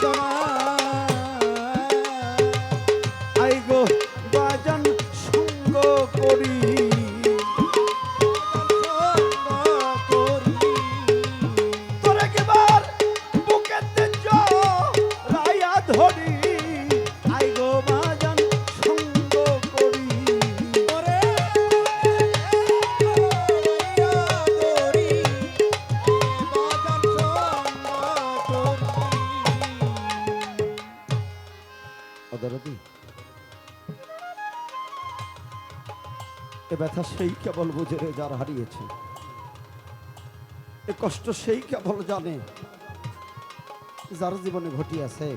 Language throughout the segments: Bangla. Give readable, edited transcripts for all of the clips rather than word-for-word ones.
বেদনা আইগো বাজান সঙ্গ করি তোরে কিবার বুকেতে জড়াইয়া ধরি আইগো বাজান সঙ্গ করি তোরে অদরদি এ ব্যথা সেই কেবল বুঝে রে যার হারিয়েছে, এ কষ্ট সেই কেবল জানে যার জীবনে ঘটিয়াছে।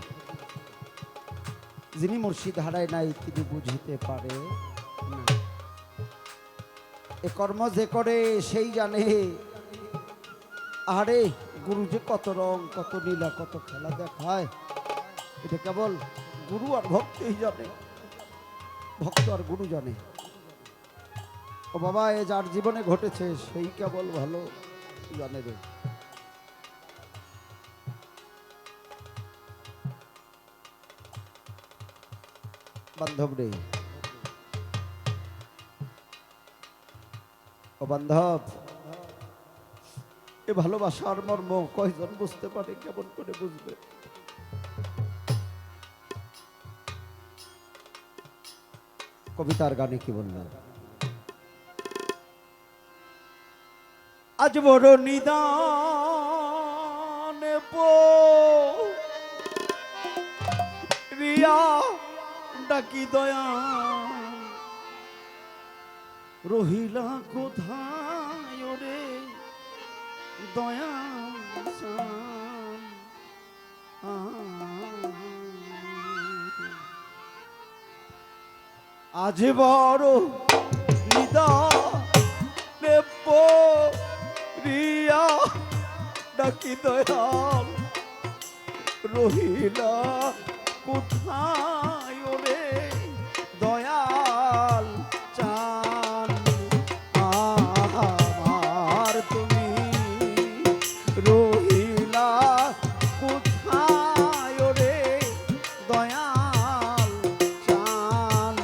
যিনি মুর্শিদ হারায় নাই তিনি বুঝিতে পারে না। এ কর্ম যে করে সেই জানে। আরে গুরু যে কত রং কত লীলা কত খেলা দেখায়, এটা কেবল গুরু আর ভক্তই জানে, ভক্ত আর গুরু জানে। ও বাবা, এ যার জীবনে ঘটেছে সেই কেবল ভালো জানে রে। বান্ধব রে, ও বান্ধব, এ ভালোবাসার মর্ম কয়জন বুঝতে পারে, কেমন করে বুঝবে? কবিতার গানে কি বললাম, আজ বড় নিদানে রিয়া ডাকি দয়া রহিলা কোথায় রে দয়া আজ বড় নিদানে রিয়া ডাকি দয়াল রহিলা কোথায় রে দয়াল চান আমার তুমি রহিলা কোথায় রে দয়াল চান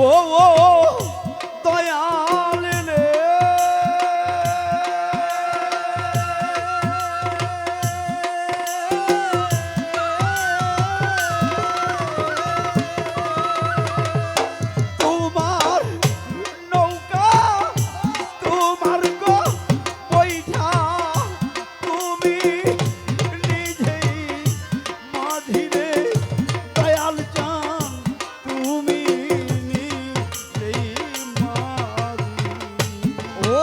ও ও দয়াল রে তোমার নৌকা তোমার গো বৈঠা তুমি নিজেই মাঝিরে দয়াল চান তুমি নিজেই মাঝি ও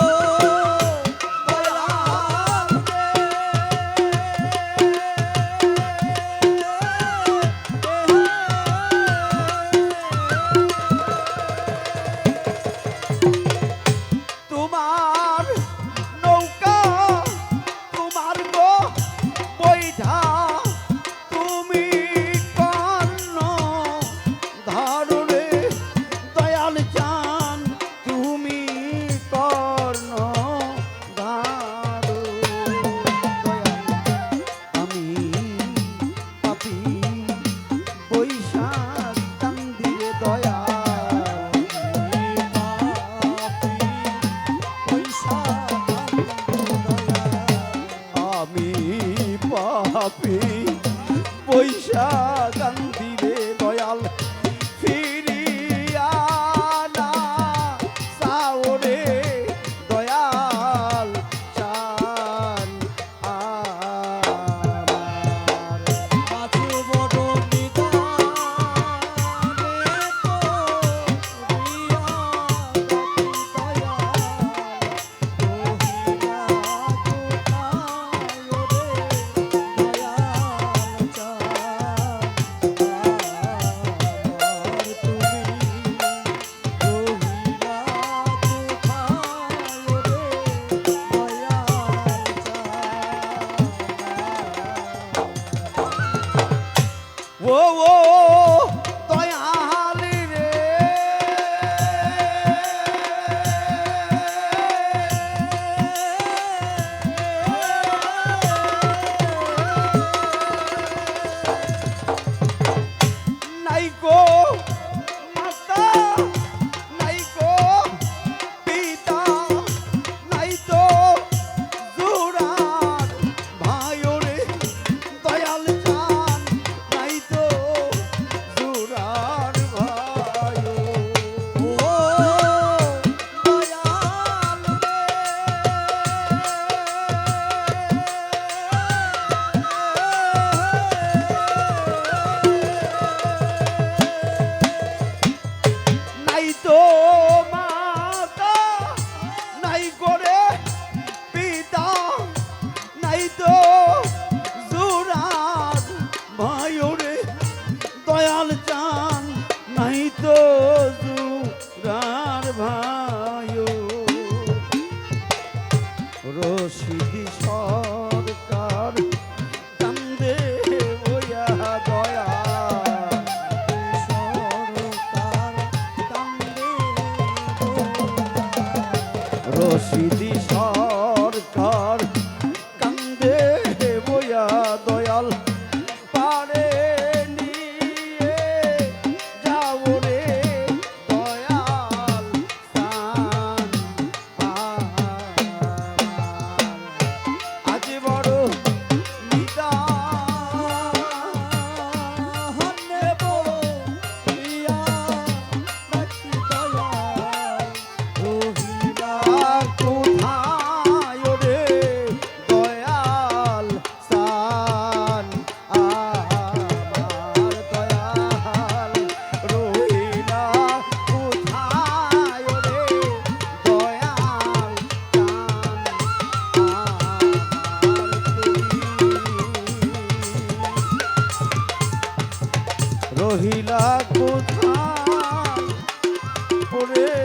তোমার নৌকা তোমার গো বৈঠা তুমি কর্ণ ধারণে দয়াল চান তুমি কর্ণ ধারো আমি পাপি বৈশাখ কান্দিরে দয়া আমি পাপি পয়সা কান্দিরে দয়াল ফিরিয়া না সাওরে দয়াল চান আমার আছে বড় নিদানে তো রিয়া দয়া রহিলা কোথায় ওরে দয়াল ও ও দয়াল রে নাই গো মাতা নাই গো পিতা নাই তো জুরার ভাইরে দয়াল চান নাই তো জুরার ভাই ও দয়াল নাই তো মাতা নাই করে পিতা নাই তো জুরার ভাইরে দয়াল চান নাই তো জুরার ভাই রশিদি সরকার কান্দে ওয়া দয়া সরকার কান্দে রশিদি সরকার কান্দে বয়া দয়াল পারে নিয়ে যাও রে দয়াল চান আজ বড় হন্নে বলিয়া নাকি দয়াল রহিলা কোথায় রে দয়াল চান আমার দয়াল রহিলা কোথায় রে দয়াল চান রহিলা কোথায় পড়ে